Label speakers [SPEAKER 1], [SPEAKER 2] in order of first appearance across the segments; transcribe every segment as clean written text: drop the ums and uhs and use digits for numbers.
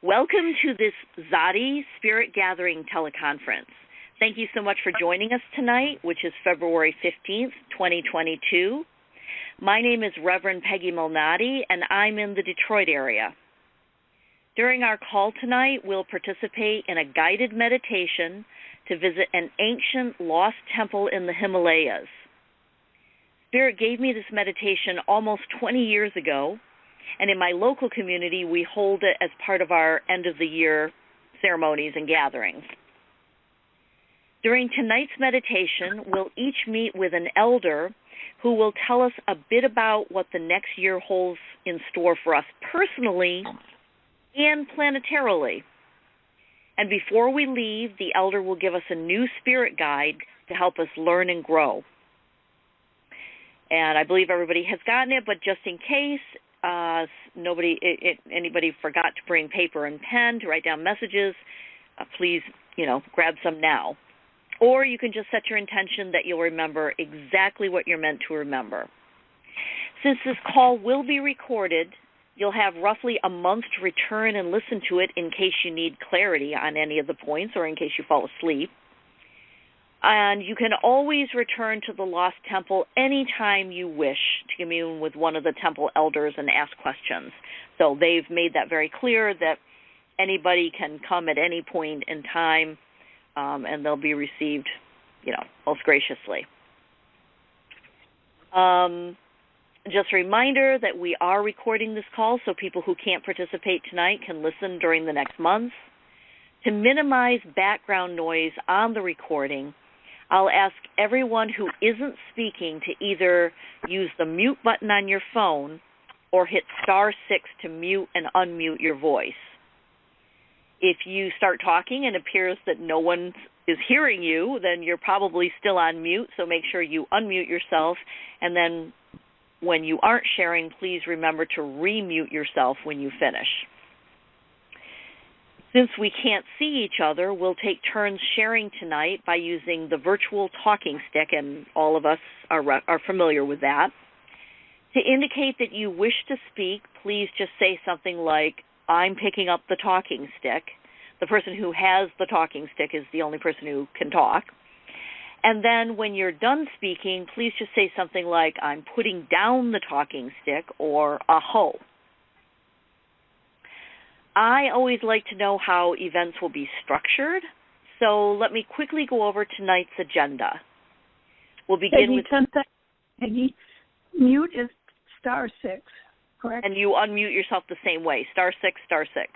[SPEAKER 1] Welcome to this Tzaddi Spirit Gathering teleconference. Thank you so much for joining us tonight, which is February 15th, 2022. My name is Reverend Peggy Malnati, and I'm in the Detroit area. During our call tonight, we'll participate in a guided meditation to visit an ancient lost temple in the Himalayas. Spirit gave me this meditation almost 20 years ago, and in my local community, we hold it as part of our end-of-the-year ceremonies and gatherings. During tonight's meditation, we'll each meet with an elder who will tell us a bit about what the next year holds in store for us personally and planetarily. And before we leave, the elder will give us a new spirit guide to help us learn and grow. And I believe everybody has gotten it, but just in case anybody forgot to bring paper and pen to write down messages, please, grab some now. Or you can just set your intention that you'll remember exactly what you're meant to remember. Since this call will be recorded, you'll have roughly a month to return and listen to it in case you need clarity on any of the points or in case you fall asleep. And you can always return to the Lost Temple anytime you wish to commune with one of the temple elders and ask questions. So they've made that very clear that anybody can come at any point in time, and they'll be received, most graciously. Just a reminder that we are recording this call so people who can't participate tonight can listen during the next month. To minimize background noise on the recording, I'll ask everyone who isn't speaking to either use the mute button on your phone or hit *6 to mute and unmute your voice. If you start talking and it appears that no one is hearing you, then you're probably still on mute, so make sure you unmute yourself. And then when you aren't sharing, please remember to remute yourself when you finish. Since we can't see each other, we'll take turns sharing tonight by using the virtual talking stick, and all of us are familiar with that. To indicate that you wish to speak, please just say something like, "I'm picking up the talking stick." The person who has the talking stick is the only person who can talk. And then when you're done speaking, please just say something like, "I'm putting down the talking stick," or "aho." I always like to know how events will be structured, so let me quickly go over tonight's agenda. We'll begin with...
[SPEAKER 2] Peggy, mute is *6, correct?
[SPEAKER 1] And you unmute yourself the same way, *6, *6.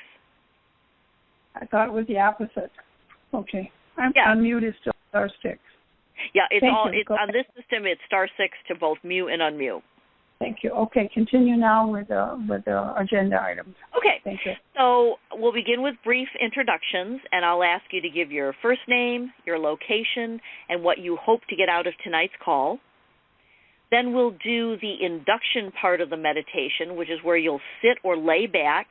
[SPEAKER 2] I thought it was the opposite. Okay. Unmute is still *6.
[SPEAKER 1] Yeah, on this system, it's *6 to both mute and unmute.
[SPEAKER 2] Thank you. Okay, continue now with the agenda items.
[SPEAKER 1] Okay.
[SPEAKER 2] Thank you.
[SPEAKER 1] So we'll begin with brief introductions, and I'll ask you to give your first name, your location, and what you hope to get out of tonight's call. Then we'll do the induction part of the meditation, which is where you'll sit or lay back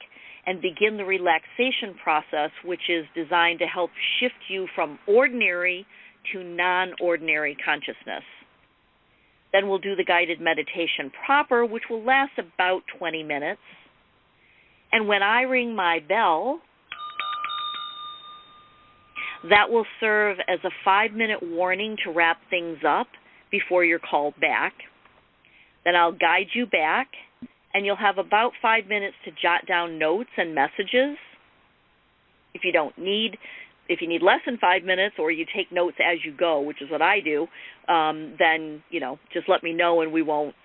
[SPEAKER 1] and begin the relaxation process, which is designed to help shift you from ordinary to non-ordinary consciousness. Then we'll do the guided meditation proper, which will last about 20 minutes. And when I ring my bell, that will serve as a 5-minute warning to wrap things up before you're called back. Then I'll guide you back, and you'll have about 5 minutes to jot down notes and messages. If you need less than 5 minutes, or you take notes as you go, which is what I do, then, just let me know and we won't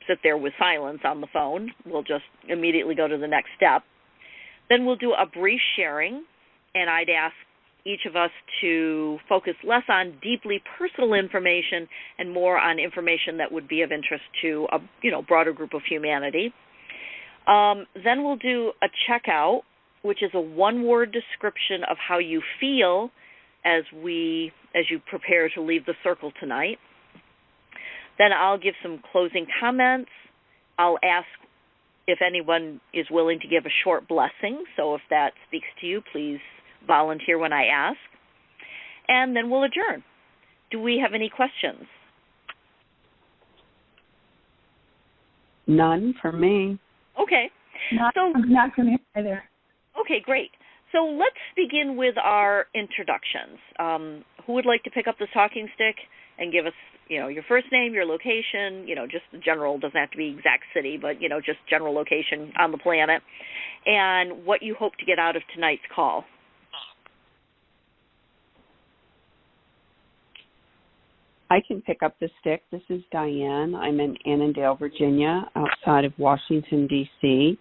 [SPEAKER 1] sit there with silence on the phone. We'll just immediately go to the next step. Then we'll do a brief sharing, and I'd ask each of us to focus less on deeply personal information and more on information that would be of interest to a broader group of humanity. Then we'll do a checkout, which is a one-word description of how you feel as you prepare to leave the circle tonight. Then I'll give some closing comments. I'll ask if anyone is willing to give a short blessing. So if that speaks to you, please volunteer when I ask. And then we'll adjourn. Do we have any questions?
[SPEAKER 3] None for me.
[SPEAKER 1] Okay.
[SPEAKER 2] Not for me either.
[SPEAKER 1] Okay, great. So let's begin with our introductions. Who would like to pick up the talking stick and give us, your first name, your location, just the general, doesn't have to be exact city, but, just general location on the planet, and what you hope to get out of tonight's call.
[SPEAKER 3] I can pick up the stick. This is Diane. I'm in Annandale, Virginia, outside of Washington, D.C.,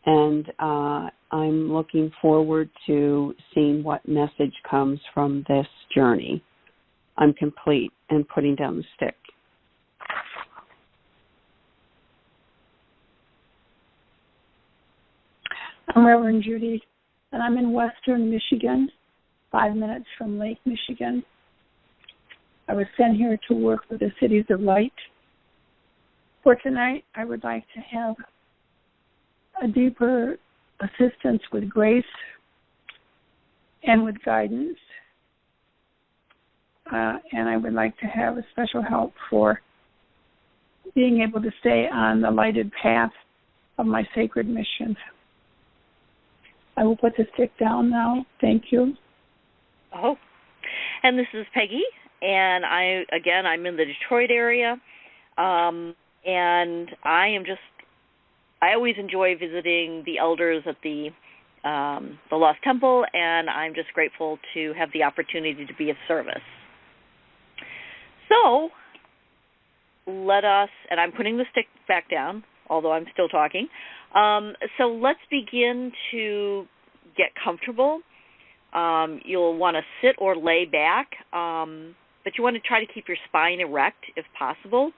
[SPEAKER 3] and I'm looking forward to seeing what message comes from this journey. I'm complete and putting down the stick.
[SPEAKER 2] I'm Reverend Judy, and I'm in Western Michigan, 5 minutes from Lake Michigan. I was sent here to work with the Cities of Light. For tonight, I would like to have a deeper assistance with grace and with guidance. And I would like to have a special help for being able to stay on the lighted path of my sacred mission. I will put the stick down now. Thank you.
[SPEAKER 1] Oh, and this is Peggy. And I'm in the Detroit area, and I always enjoy visiting the elders at the Lost Temple, and I'm just grateful to have the opportunity to be of service. So and I'm putting the stick back down, although I'm still talking. So let's begin to get comfortable. You'll want to sit or lay back. But you want to try to keep your spine erect if possible.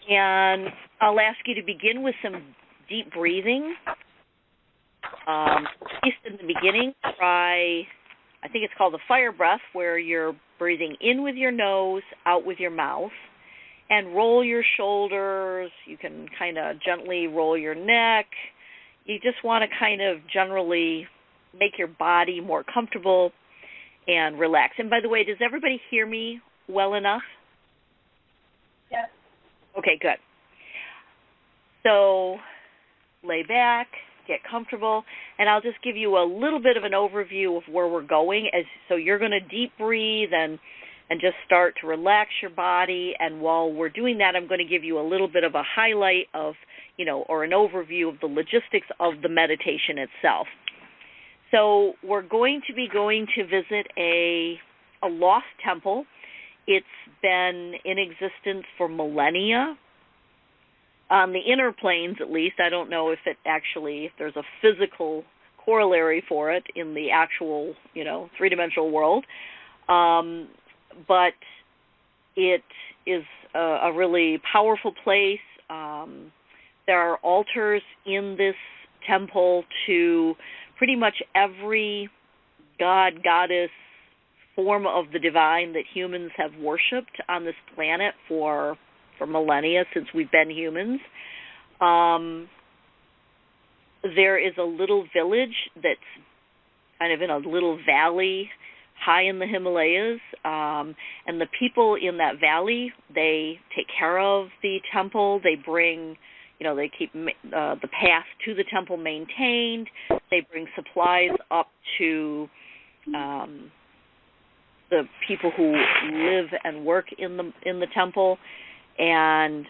[SPEAKER 1] And I'll ask you to begin with some deep breathing. At least in the beginning, try, I think it's called the fire breath, where you're breathing in with your nose, out with your mouth, and roll your shoulders. You can kind of gently roll your neck. You just want to kind of generally make your body more comfortable and relax. And by the way, does everybody hear me well enough?
[SPEAKER 2] Yes.
[SPEAKER 1] Okay, good. So lay back, get comfortable, and I'll just give you a little bit of an overview of where we're going. So you're going to deep breathe and just start to relax your body. And while we're doing that, I'm going to give you a little bit of a highlight of, or an overview of the logistics of the meditation itself. So we're going to visit a lost temple. It's been in existence for millennia. On the inner planes, at least, I don't know if there's a physical corollary for it in the actual, three-dimensional world. But it is a really powerful place. There are altars in this temple to pretty much every god, goddess, form of the divine that humans have worshipped on this planet for millennia, since we've been humans. There is a little village that's kind of in a little valley high in the Himalayas, and the people in that valley, they take care of the temple. They bring, they keep the path to the temple maintained. They bring supplies up to the people who live and work in the temple, and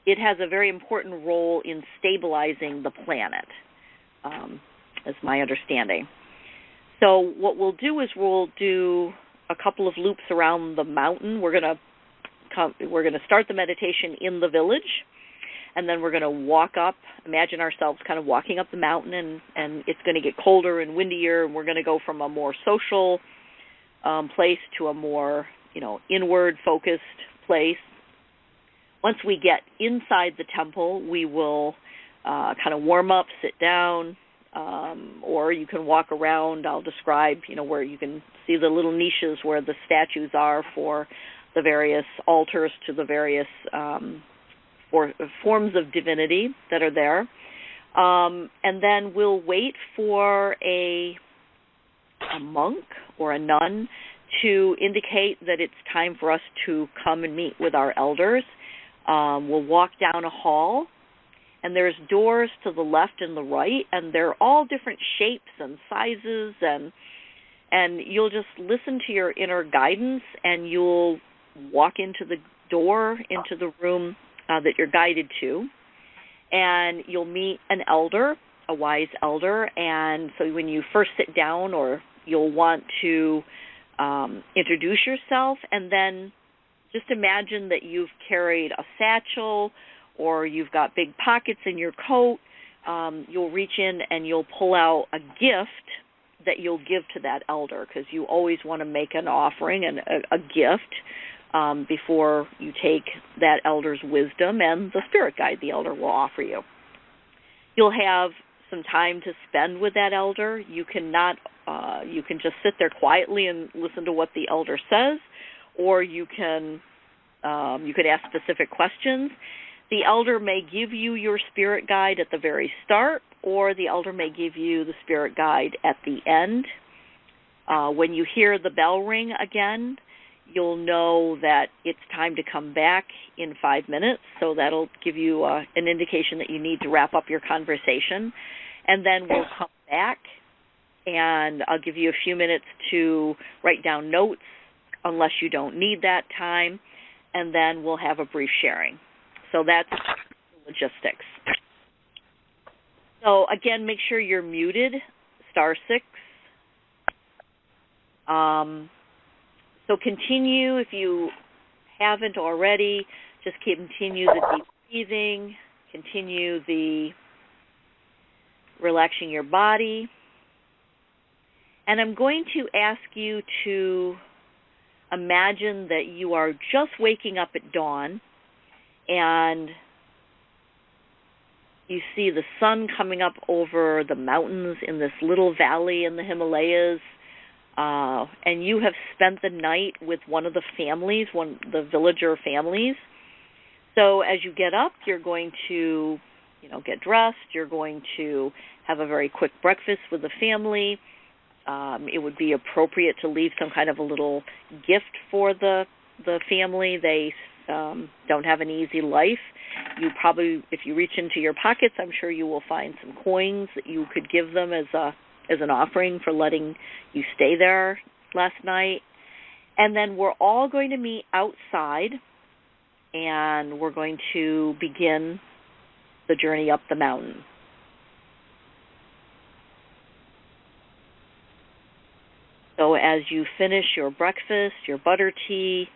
[SPEAKER 1] it has a very important role in stabilizing the planet, is my understanding. So what we'll do is we'll do a couple of loops around the mountain. We're going to start the meditation in the village, and then we're going to walk up, imagine ourselves kind of walking up the mountain, and it's going to get colder and windier, and we're going to go from a more social place to a more, inward-focused place. Once we get inside the temple, we will kind of warm up, sit down, or you can walk around. I'll describe, where you can see the little niches where the statues are for the various altars to the various forms of divinity that are there. And then we'll wait for a monk or a nun to indicate that it's time for us to come and meet with our elders. We'll walk down a hall, And there's doors to the left and the right, and they're all different shapes and sizes, and you'll just listen to your inner guidance, and you'll walk into the door, into the room that you're guided to, and you'll meet an elder, a wise elder. And so when you first sit down, or you'll want to introduce yourself, and then just imagine that you've carried a satchel or you've got big pockets in your coat. You'll reach in and you'll pull out a gift that you'll give to that elder, because you always want to make an offering and a gift before you take that elder's wisdom and the spirit guide the elder will offer you. You'll have some time to spend with that elder. You can just sit there quietly and listen to what the elder says, or you could ask specific questions. The elder may give you your spirit guide at the very start, or the elder may give you the spirit guide at the end. When you hear the bell ring again, you'll know that it's time to come back in 5 minutes, so that'll give you an indication that you need to wrap up your conversation. And then we'll come back, and I'll give you a few minutes to write down notes, unless you don't need that time, and then we'll have a brief sharing. So that's logistics. So again, make sure you're muted, *6. So continue, if you haven't already, just continue the deep breathing, continue the relaxing your body. And I'm going to ask you to imagine that you are just waking up at dawn, and you see the sun coming up over the mountains in this little valley in the Himalayas, and you have spent the night with one of the families, the villager families. So as you get up, you're going to, get dressed. You're going to have a very quick breakfast with the family. It would be appropriate to leave some kind of a little gift for the family. They don't have an easy life. You probably, if you reach into your pockets, I'm sure you will find some coins that you could give them as an offering for letting you stay there last night. And then we're all going to meet outside, and we're going to begin the journey up the mountain. So as you finish your breakfast, your butter tea,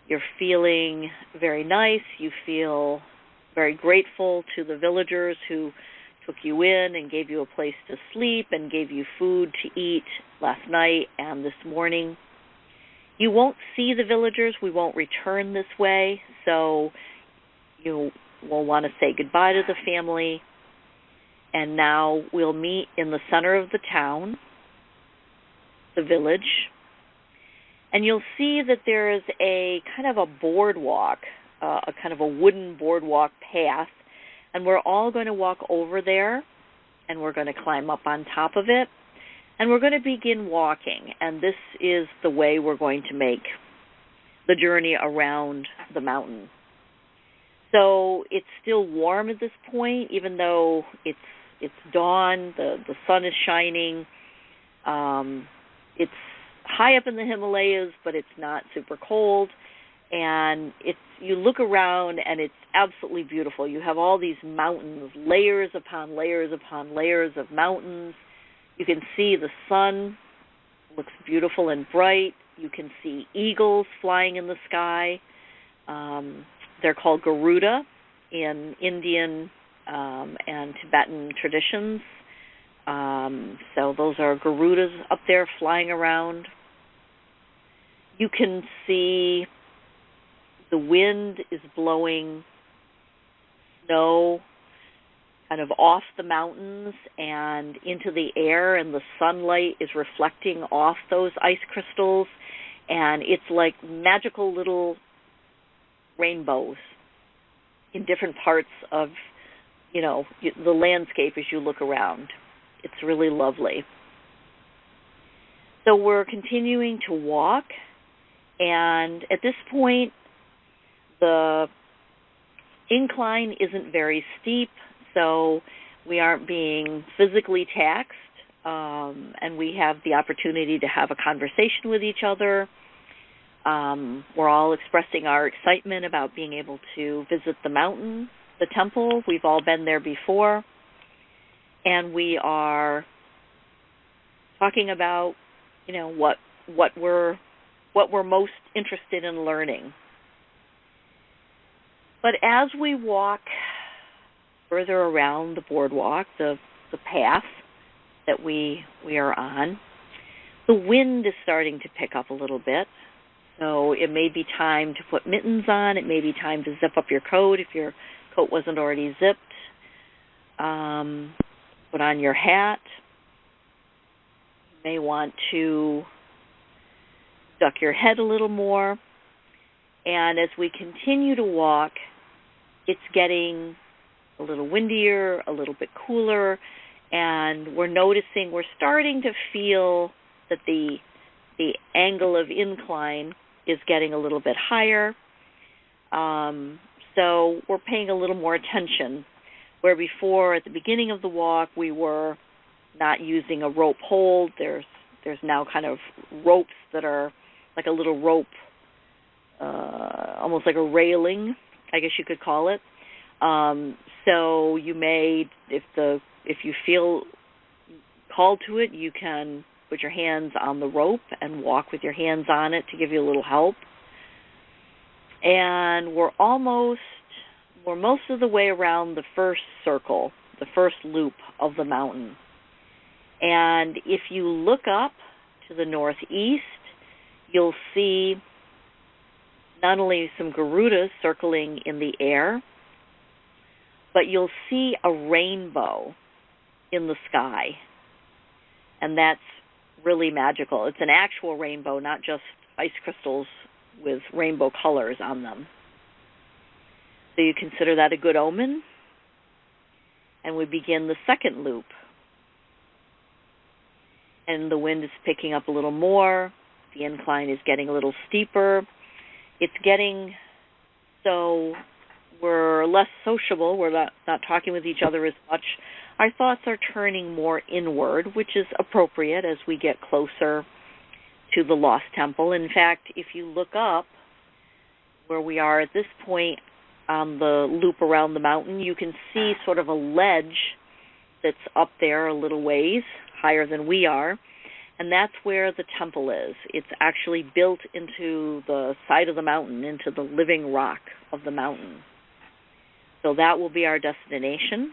[SPEAKER 1] you're feeling very nice. You feel very grateful to the villagers who took you in and gave you a place to sleep and gave you food to eat last night and this morning. You won't see the villagers. We won't return this way, so you will want to say goodbye to the family. And now we'll meet in the center of the town, the village, and you'll see that there is a kind of a boardwalk, a kind of a wooden boardwalk path, and we're all going to walk over there, and we're going to climb up on top of it, and we're going to begin walking, and this is the way we're going to make the journey around the mountain. So it's still warm at this point, even though it's dawn, the sun is shining. It's high up in the Himalayas, but it's not super cold. And you look around, and it's absolutely beautiful. You have all these mountains, layers upon layers upon layers of mountains. You can see the sun looks beautiful and bright. You can see eagles flying in the sky. They're called Garuda in Indian and Tibetan traditions. So those are Garudas up there flying around. You can see the wind is blowing snow kind of off the mountains and into the air, and the sunlight is reflecting off those ice crystals, and it's like magical little rainbows in different parts of, the landscape as you look around. It's really lovely. So we're continuing to walk, and at this point, the incline isn't very steep, so we aren't being physically taxed, and we have the opportunity to have a conversation with each other. We're all expressing our excitement about being able to visit the mountain, the temple. We've all been there before, and we are talking about, what we're most interested in learning. But as we walk further around the boardwalk, the path that we are on, the wind is starting to pick up a little bit. So it may be time to put mittens on. It may be time to zip up your coat if your coat wasn't already zipped. Put on your hat. You may want to duck your head a little more. And as we continue to walk, it's getting a little windier, a little bit cooler, and we're noticing, we're starting to feel that the angle of incline is getting a little bit higher. So we're paying a little more attention, where before at the beginning of the walk we were not using a rope hold. There's now kind of ropes that are like a little rope, almost like a railing, I guess you could call it. So you may, if you feel called to it, you can put your hands on the rope and walk with your hands on it to give you a little help. And we're most of the way around the first circle, the first loop of the mountain. And if you look up to the northeast, you'll see not only some Garudas circling in the air, but you'll see a rainbow in the sky. And that's really magical. It's an actual rainbow, not just ice crystals with rainbow colors on them. So you consider that a good omen. And we begin the second loop. And the wind is picking up a little more. The incline is getting a little steeper. It's getting so we're less sociable. We're not talking with each other as much. Our thoughts are turning more inward, which is appropriate as we get closer to the Lost Temple. In fact, if you look up where we are at this point on the loop around the mountain, you can see sort of a ledge that's up there a little ways, higher than we are, and that's where the temple is. It's actually built into the side of the mountain, into the living rock of the mountain. So that will be our destination.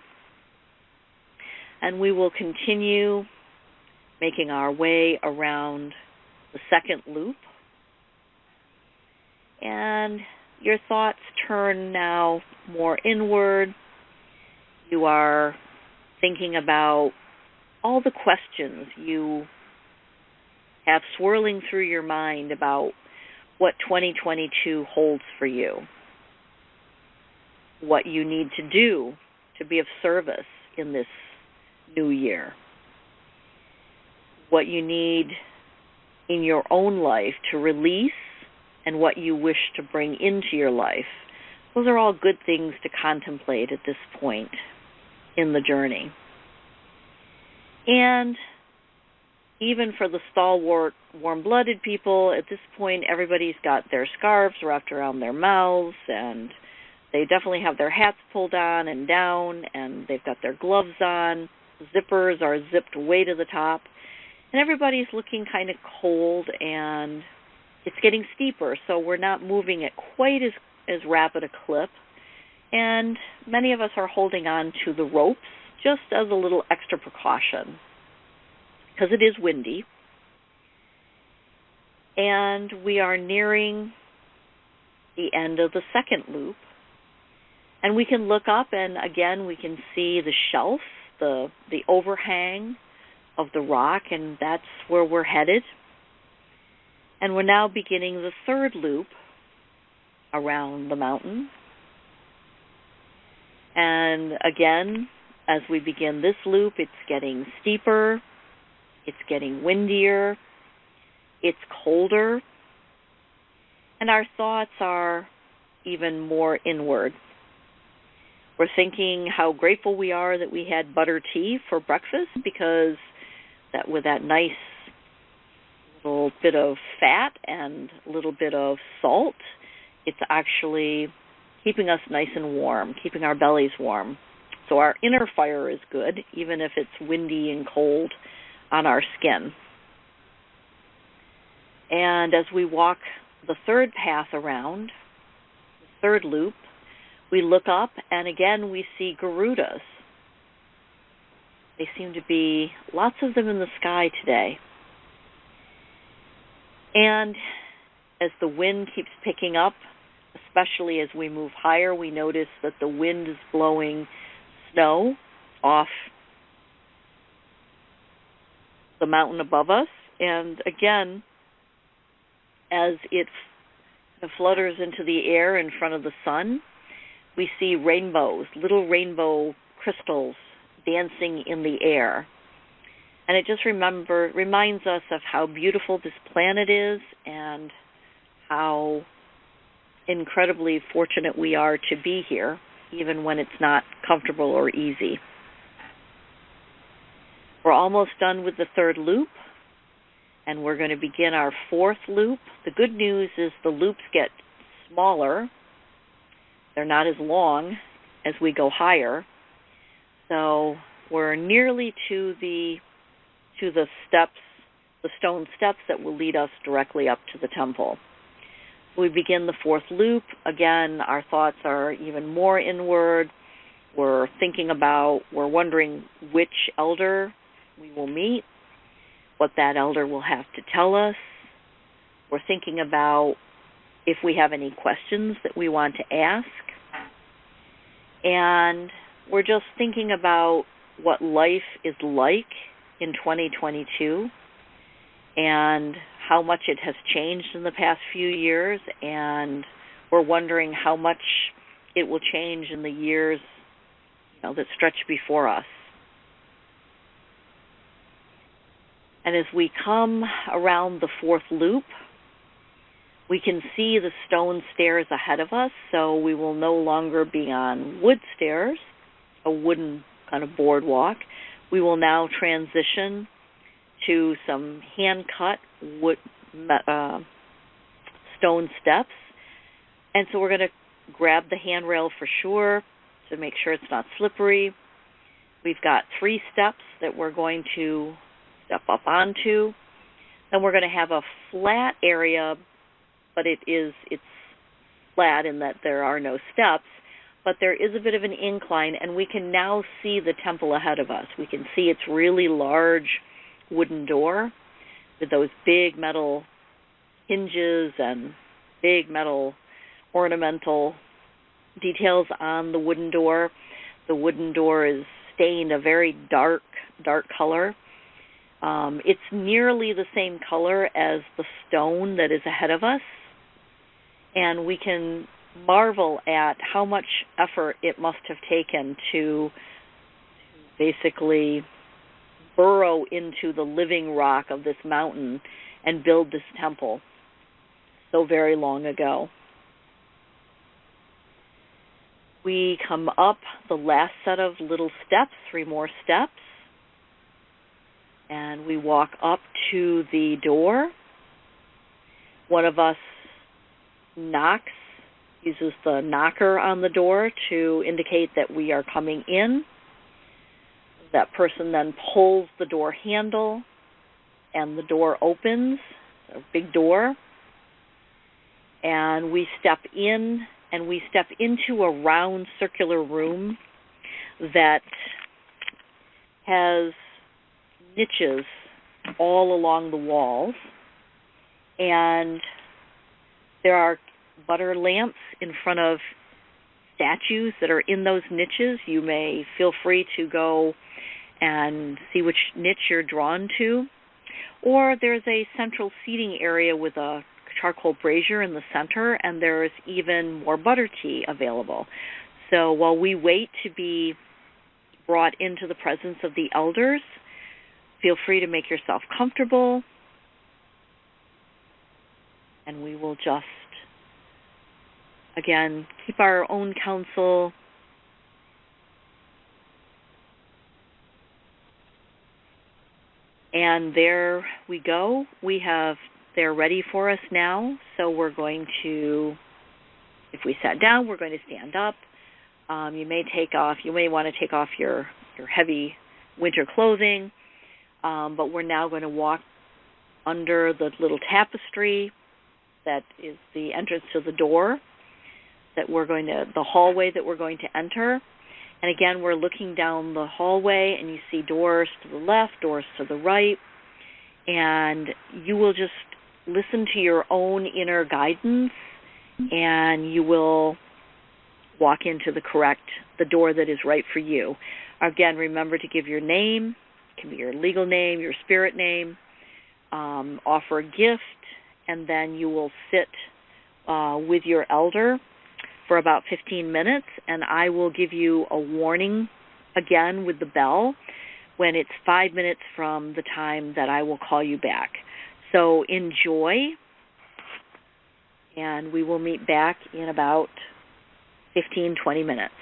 [SPEAKER 1] And we will continue making our way around the second loop. And your thoughts turn now more inward. You are thinking about all the questions you have swirling through your mind about what 2022 holds for you, what you need to do to be of service in this new year, what you need in your own life to release, and what you wish to bring into your life. Those are all good things to contemplate at this point in the journey. And even for the stalwart, warm-blooded people, at this point everybody's got their scarves wrapped around their mouths, and they definitely have their hats pulled on and down, and they've got their gloves on. Zippers are zipped way to the top, and everybody's looking kind of cold, and it's getting steeper, so we're not moving at quite as rapid a clip, and many of us are holding on to the ropes just as a little extra precaution, because it is windy, and we are nearing the end of the second loop, and we can look up, and again we can see the shelf, the overhang of the rock, and that's where we're headed. And we're now beginning the third loop around the mountain. And again, as we begin this loop, it's getting steeper, it's getting windier, it's colder, and our thoughts are even more inward. We're thinking how grateful we are that we had butter tea for breakfast, because that with that nice little bit of fat and a little bit of salt, it's actually keeping us nice and warm, keeping our bellies warm. So our inner fire is good, even if it's windy and cold on our skin. And as we walk the third path around, the third loop, we look up, and again we see Garudas. They seem to be lots of them in the sky today. And as the wind keeps picking up, especially as we move higher, we notice that the wind is blowing snow off the mountain above us. And again, as it flutters into the air in front of the sun, we see rainbows, little rainbow crystals dancing in the air. And it just reminds us of how beautiful this planet is and how incredibly fortunate we are to be here, even when it's not comfortable or easy. We're almost done with the third loop, and we're going to begin our fourth loop. The good news is the loops get smaller. They're not as long as we go higher. So we're nearly to the steps, the stone steps that will lead us directly up to the temple. We begin the fourth loop. Again, our thoughts are even more inward. We're wondering which elder we will meet, what that elder will have to tell us. We're thinking about if we have any questions that we want to ask. And we're just thinking about what life is like in 2022 and how much it has changed in the past few years, and we're wondering how much it will change in the years that stretch before us. And as we come around the fourth loop, we can see the stone stairs ahead of us, so we will no longer be on wood stairs, a wooden kind of boardwalk. We will now transition to some hand-cut wood stone steps. And so we're going to grab the handrail for sure to make sure it's not slippery. We've got 3 steps that we're going to step up onto. Then we're going to have a flat area, but it's flat in that there are no steps, but there is a bit of an incline, and we can now see the temple ahead of us. We can see its really large wooden door with those big metal hinges and big metal ornamental details on the wooden door. The wooden door is stained a very dark color. It's nearly the same color as the stone that is ahead of us, and we can marvel at how much effort it must have taken to basically burrow into the living rock of this mountain and build this temple so very long ago. We come up the last set of little steps, 3 more steps, and we walk up to the door. One of us knocks, uses the knocker on the door to indicate that we are coming in. That person then pulls the door handle, and the door opens, a big door, and we step in, and we step into a round circular room that has niches all along the walls, and there are butter lamps in front of statues that are in those niches. You may feel free to go and see which niche you're drawn to. Or there's a central seating area with a charcoal brazier in the center, and there's even more butter tea available. So while we wait to be brought into the presence of the elders, feel free to make yourself comfortable, and we will just, again, keep our own counsel And there we go. They're ready for us now. So we're going to, if we sat down, we're going to stand up. You may want to take off your heavy winter clothing, but we're now going to walk under the little tapestry that is the entrance to the door the hallway that we're going to enter. And again, we're looking down the hallway, and you see doors to the left, doors to the right, and you will just listen to your own inner guidance, and you will walk into the door that is right for you. Again, remember to give your name. It can be your legal name, your spirit name. Offer a gift, and then you will sit with your elder for about 15 minutes, and I will give you a warning again with the bell when it's 5 minutes from the time that I will call you back. So enjoy, and we will meet back in about 15, 20 minutes.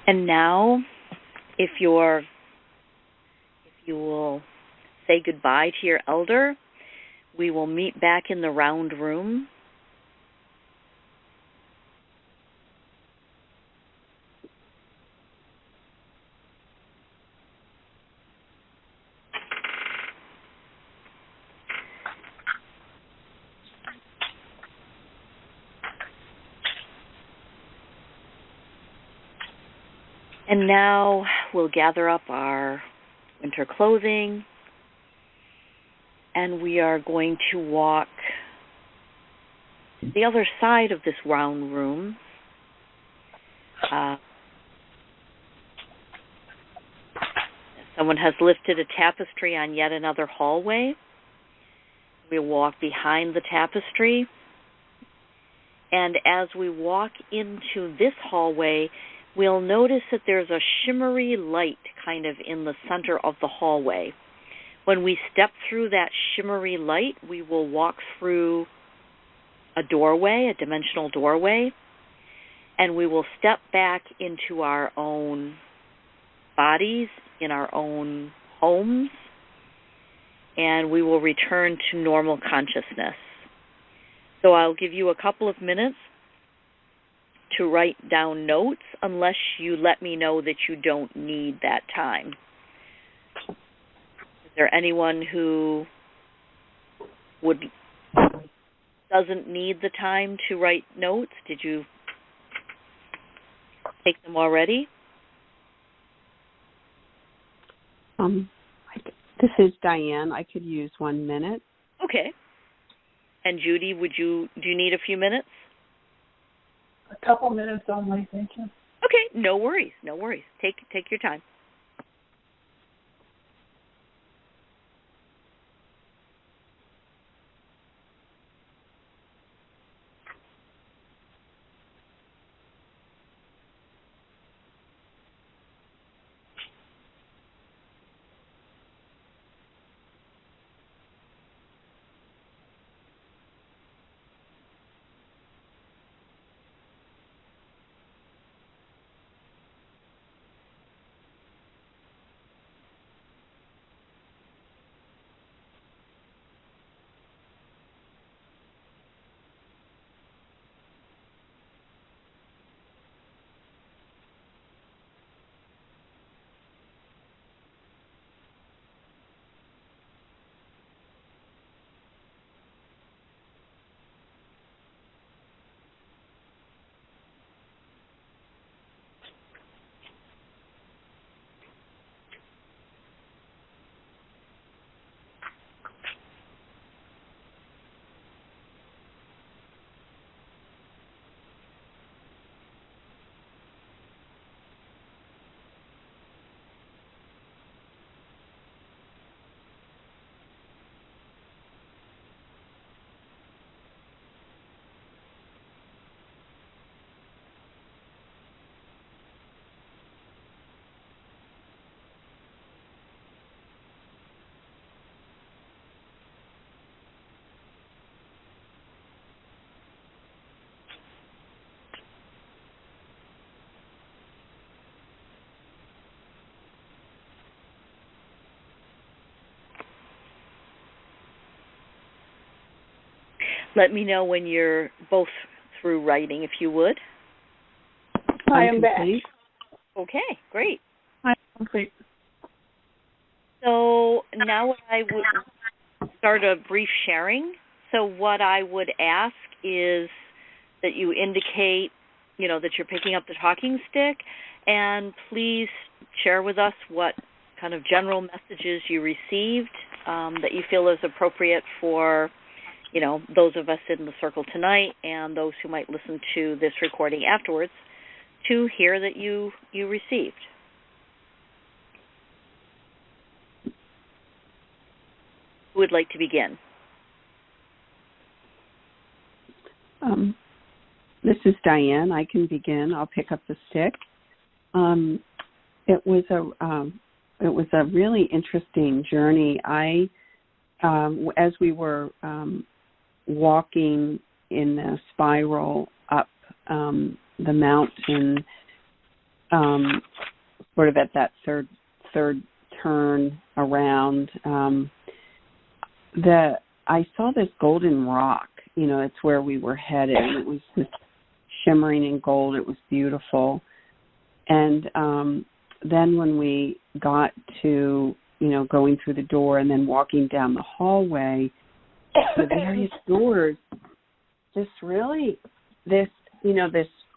[SPEAKER 1] And now, if you will say goodbye to your elder, we will meet back in the round room. And now we'll gather up our winter clothing, and we are going to walk to the other side of this round room. Someone has lifted a tapestry on yet another hallway. We'll walk behind the tapestry, and as we walk into this hallway, we'll notice that there's a shimmery light kind of in the center of the hallway. When we step through that shimmery light, we will walk through a doorway, a dimensional doorway, and we will step back into our own bodies, in our own homes, and we will return to normal consciousness. So I'll give you a couple of minutes to write down notes, unless you let me know that you don't need that time. Is there anyone who doesn't need the time to write notes? Did you take them already?
[SPEAKER 3] This is Diane. I could use 1 minute.
[SPEAKER 1] Okay. And Judy, do you need a few minutes?
[SPEAKER 2] A couple minutes only, thank you.
[SPEAKER 1] Okay, no worries. Take your time. Let me know when you're both through writing, if you would.
[SPEAKER 2] I am back.
[SPEAKER 1] Okay, great.
[SPEAKER 2] I'm complete.
[SPEAKER 1] So now I would start a brief sharing. So what I would ask is that you indicate, that you're picking up the talking stick, and please share with us what kind of general messages you received that you feel is appropriate for those of us in the circle tonight and those who might listen to this recording afterwards to hear that you received. Who would like to begin?
[SPEAKER 3] This is Diane. I can begin. I'll pick up the stick. It was a really interesting journey. As we were walking in a spiral up the mountain, sort of at that third turn around, I saw this golden rock. It's where we were headed. It was just shimmering in gold. It was beautiful. And then when we got to, going through the door and then walking down the hallway, the various doors, this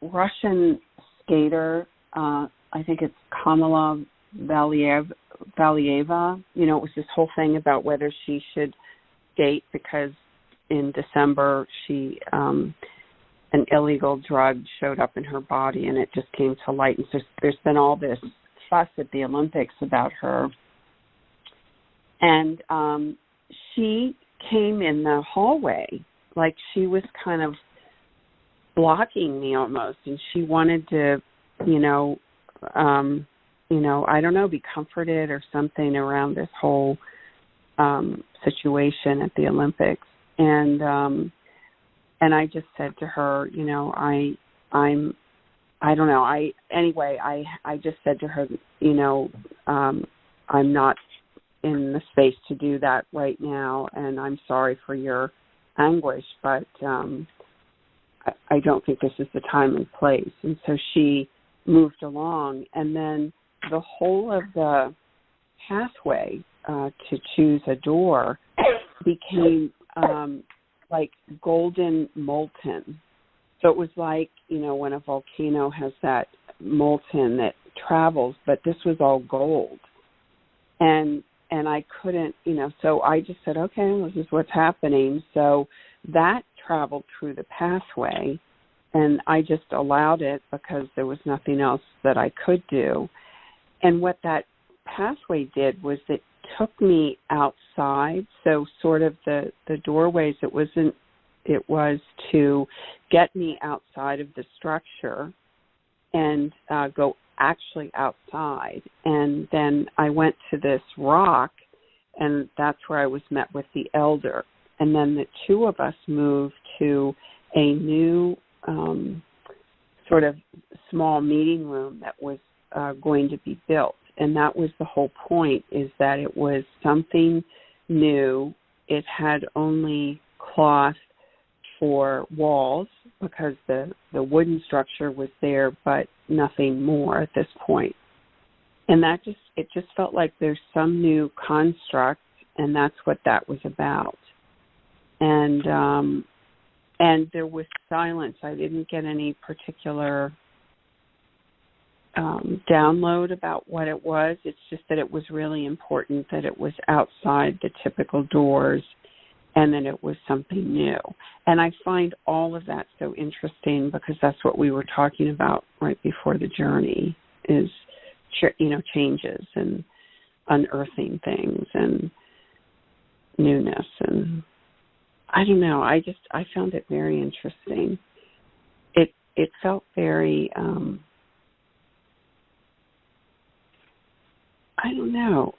[SPEAKER 3] Russian skater, I think it's Kamala Valieva, it was this whole thing about whether she should skate because in December she an illegal drug showed up in her body and it just came to light. And so there's been all this fuss at the Olympics about her. And she came in the hallway like she was kind of blocking me almost, and she wanted to, I don't know, be comforted or something around this whole situation at the Olympics. And I just said to her, I just said to her, I'm not in the space to do that right now, and I'm sorry for your anguish, but I don't think this is the time and place. And so she moved along, and then the whole of the pathway to choose a door became like golden molten. So it was like, when a volcano has that molten that travels, but this was all gold. And I couldn't, so I just said, okay, this is what's happening. So that traveled through the pathway, and I just allowed it because there was nothing else that I could do. And what that pathway did was it took me outside. So sort of the doorways, it was to get me outside of the structure and go actually outside. And then I went to this rock, and that's where I was met with the elder. And then the two of us moved to a new sort of small meeting room that was going to be built. And that was the whole point, is that it was something new. It had only cloth for walls because the wooden structure was there, but nothing more at this point. And it just felt like there's some new construct, and that's what that was about. And there was silence. I didn't get any particular download about what it was. It's just that it was really important that it was outside the typical doors and that it was something new. And I find all of that so interesting because that's what we were talking about right before the journey is, changes and unearthing things and newness. And I don't know, I found it very interesting. It felt very, I don't know,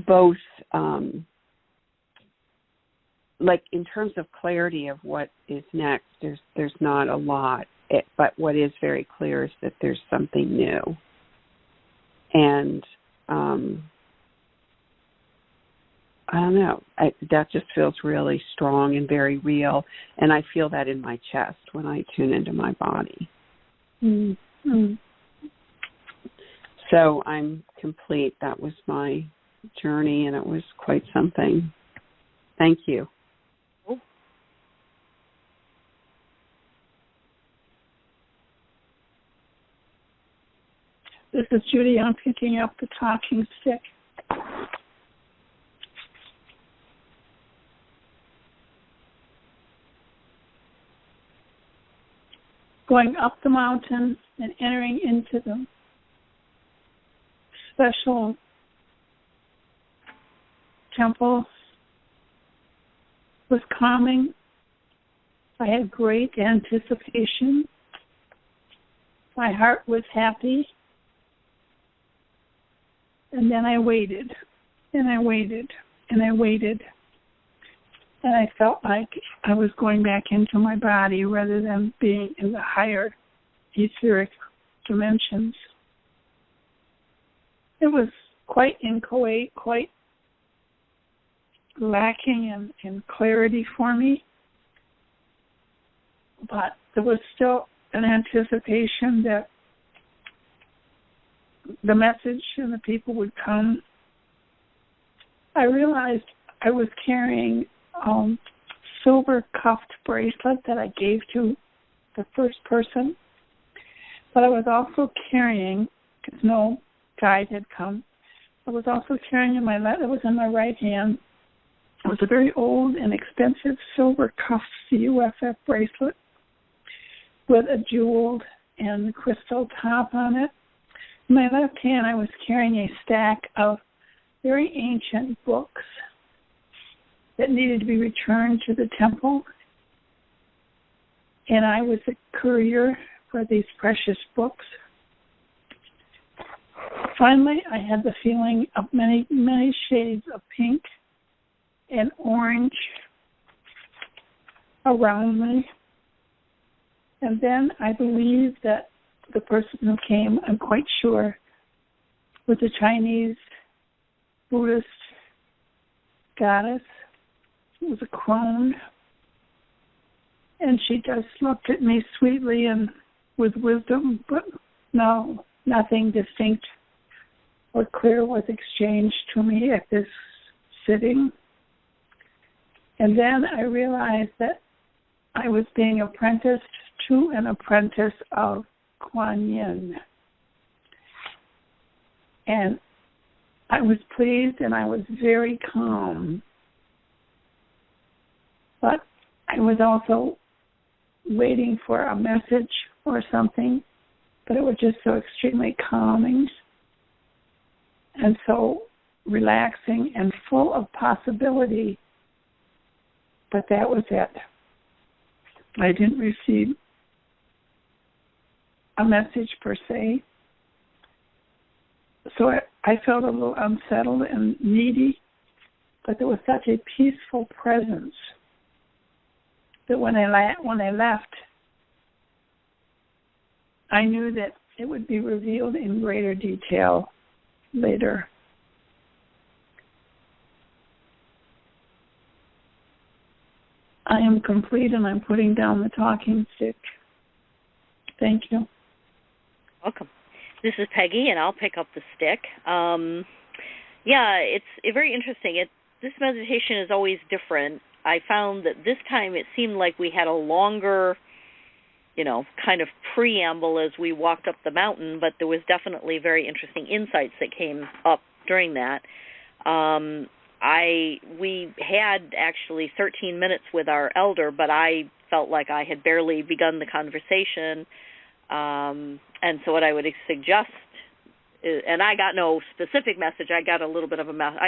[SPEAKER 3] both, like in terms of clarity of what is next, there's not a lot, but what is very clear is that there's something new. And I don't know, that just feels really strong and very real, and I feel that in my chest when I tune into my body. Mm-hmm. So I'm complete. That was my journey, and it was quite something. Thank you.
[SPEAKER 2] This is Judy. I'm picking up the talking stick. Going up the mountain and entering into the special temple was calming. I had great anticipation. My heart was happy. And then I waited, and I waited, and I waited. And I felt like I was going back into my body rather than being in the higher etheric dimensions. It was quite inchoate, quite lacking in clarity for me, but there was still an anticipation that the message and the people would come. I realized I was carrying a silver cuffed bracelet that I gave to the first person, but I was also carrying, because no guide had come, I was also carrying in my left, it was in my right hand. It was a very old and expensive silver cuffed CUFF bracelet with a jeweled and crystal top on it. In my left hand, I was carrying a stack of very ancient books that needed to be returned to the temple. And I was a courier for these precious books. Finally, I had the feeling of many, many shades of pink and orange around me. And then I believe that the person who came, I'm quite sure, was a Chinese Buddhist goddess. It was a crone. And she just looked at me sweetly and with wisdom, but no, nothing distinct or clear was exchanged to me at this sitting. And then I realized that I was being apprenticed to an apprentice of Kuan Yin. And I was pleased and I was very calm. But I was also waiting for a message or something, but it was just so extremely calming and so relaxing and full of possibility. But that was it. I didn't receive a message per se. So I felt a little unsettled and needy, but there was such a peaceful presence that when I left, I knew that it would be revealed in greater detail later. I am complete and I'm putting down the talking stick. Thank you.
[SPEAKER 1] Welcome. This is Peggy, and I'll pick up the stick. It's very interesting. This meditation is always different. I found that this time it seemed like we had a longer, kind of preamble as we walked up the mountain, but there was definitely very interesting insights that came up during that. We had actually 13 minutes with our elder, but I felt like I had barely begun the conversation. And so what I would suggest is, and I got no specific message. I got a little bit of a message.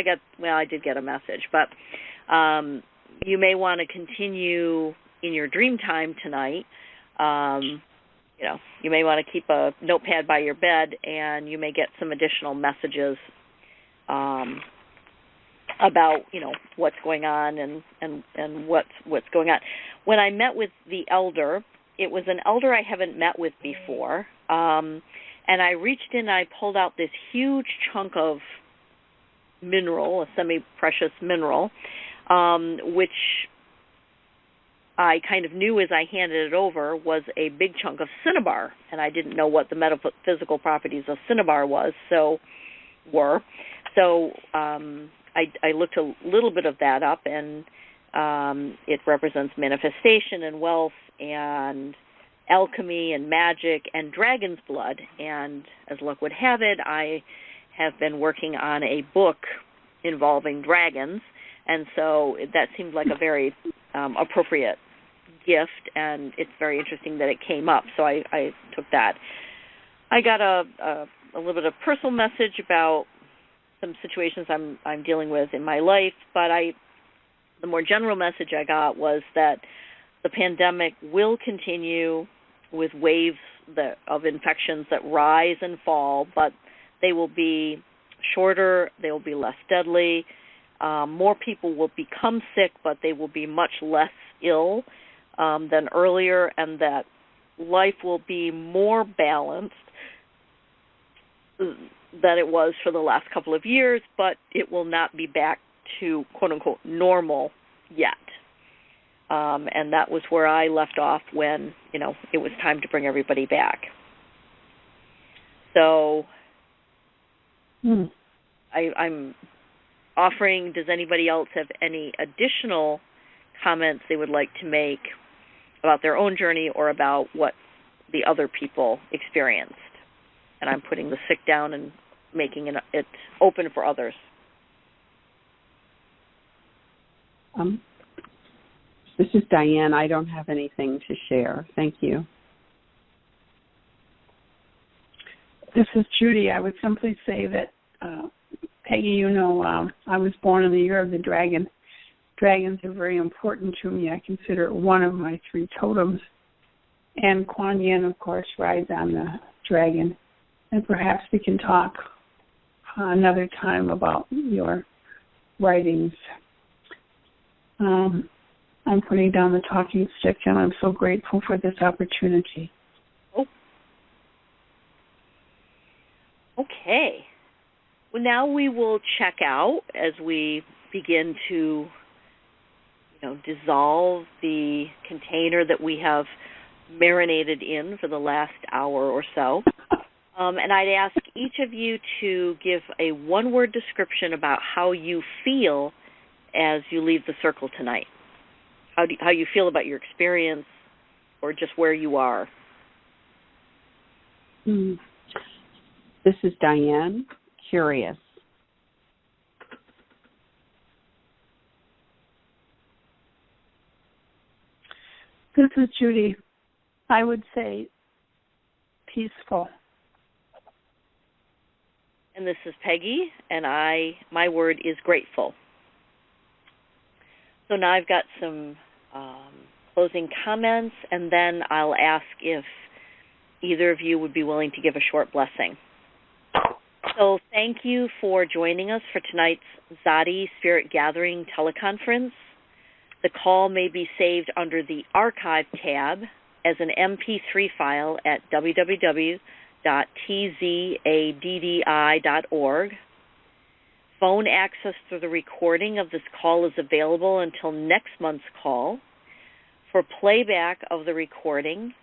[SPEAKER 1] I did get a message, but you may want to continue in your dream time tonight. You may want to keep a notepad by your bed, and you may get some additional messages about what's going on and what's going on. When I met with the elder, it was an elder I haven't met with before, and I reached in and I pulled out this huge chunk of mineral, a semi-precious mineral, which I kind of knew as I handed it over was a big chunk of cinnabar, and I didn't know what the metaphysical properties of cinnabar were. So I looked a little bit of that up, and it represents manifestation and wealth and alchemy and magic and dragon's blood. And as luck would have it, I have been working on a book involving dragons, and so that seemed like a very appropriate gift, and it's very interesting that it came up, so I took that. I got a little bit of personal message about some situations I'm dealing with in my life, but the more general message I got was that the pandemic will continue with waves of infections that rise and fall, but they will be shorter, they will be less deadly. More people will become sick, but they will be much less ill than earlier, and that life will be more balanced than it was for the last couple of years, but it will not be back to quote-unquote normal yet. And that was where I left off when, it was time to bring everybody back. So I'm offering, does anybody else have any additional comments they would like to make about their own journey or about what the other people experienced? And I'm putting the sick down and making it open for others.
[SPEAKER 3] This is Diane. I don't have anything to share. Thank you.
[SPEAKER 2] This is Judy. I would simply say that, Peggy, I was born in the year of the dragon. Dragons are very important to me. I consider it one of my 3 totems. And Kuan Yin, of course, rides on the dragon. And perhaps we can talk another time about your writings. I'm putting down the talking stick, and I'm so grateful for this opportunity.
[SPEAKER 1] Oh. Okay. Well, now we will check out as we begin to, dissolve the container that we have marinated in for the last hour or so. And I'd ask each of you to give a one-word description about how you feel as you leave the circle tonight. How you feel about your experience or just where you are.
[SPEAKER 3] This is Diane. Curious.
[SPEAKER 2] This is Judy. I would say peaceful.
[SPEAKER 1] And this is Peggy, and my word is grateful. So now I've got some closing comments, and then I'll ask if either of you would be willing to give a short blessing. So thank you for joining us for tonight's Tzaddi Spirit Gathering teleconference. The call may be saved under the Archive tab as an MP3 file at www.tzaddi.org. Phone access for the recording of this call is available until next month's call. For playback of the recording,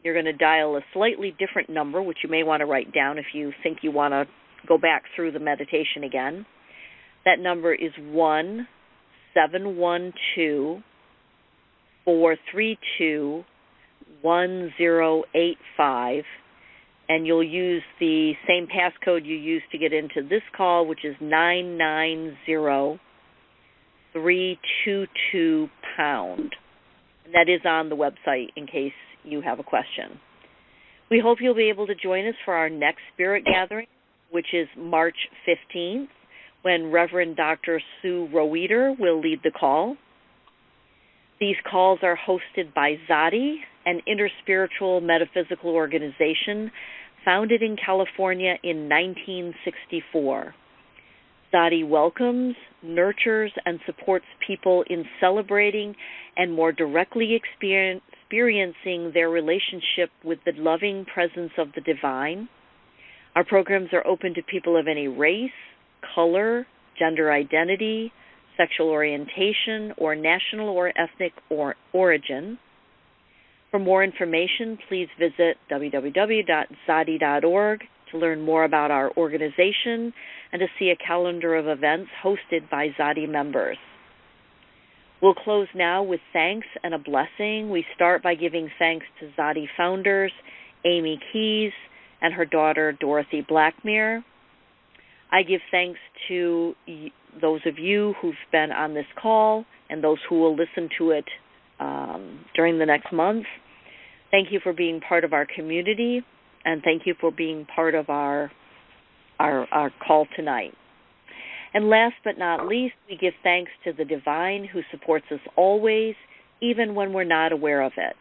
[SPEAKER 1] you're going to dial a slightly different number, which you may want to write down if you think you want to go back through the meditation again. That number is 1-712-432-1085. And you'll use the same passcode you used to get into this call, which is 990322#. And that is on the website in case you have a question. We hope you'll be able to join us for our next Spirit Gathering, which is March 15th, when Reverend Dr. Sue Roeder will lead the call. These calls are hosted by Tzaddi, an interspiritual metaphysical organization founded in California in 1964. Tzaddi welcomes, nurtures, and supports people in celebrating and more directly experiencing their relationship with the loving presence of the divine. Our programs are open to people of any race, color, gender identity, sexual orientation, or national or ethnic origin. For more information, please visit www.tzaddi.org to learn more about our organization and to see a calendar of events hosted by Tzaddi members. We'll close now with thanks and a blessing. We start by giving thanks to Tzaddi founders Amy Keys and her daughter Dorothy Blackmere. I give thanks to those of you who've been on this call and those who will listen to it during the next month. Thank you for being part of our community, and thank you for being part of our call tonight. And last but not least, we give thanks to the divine who supports us always, even when we're not aware of it.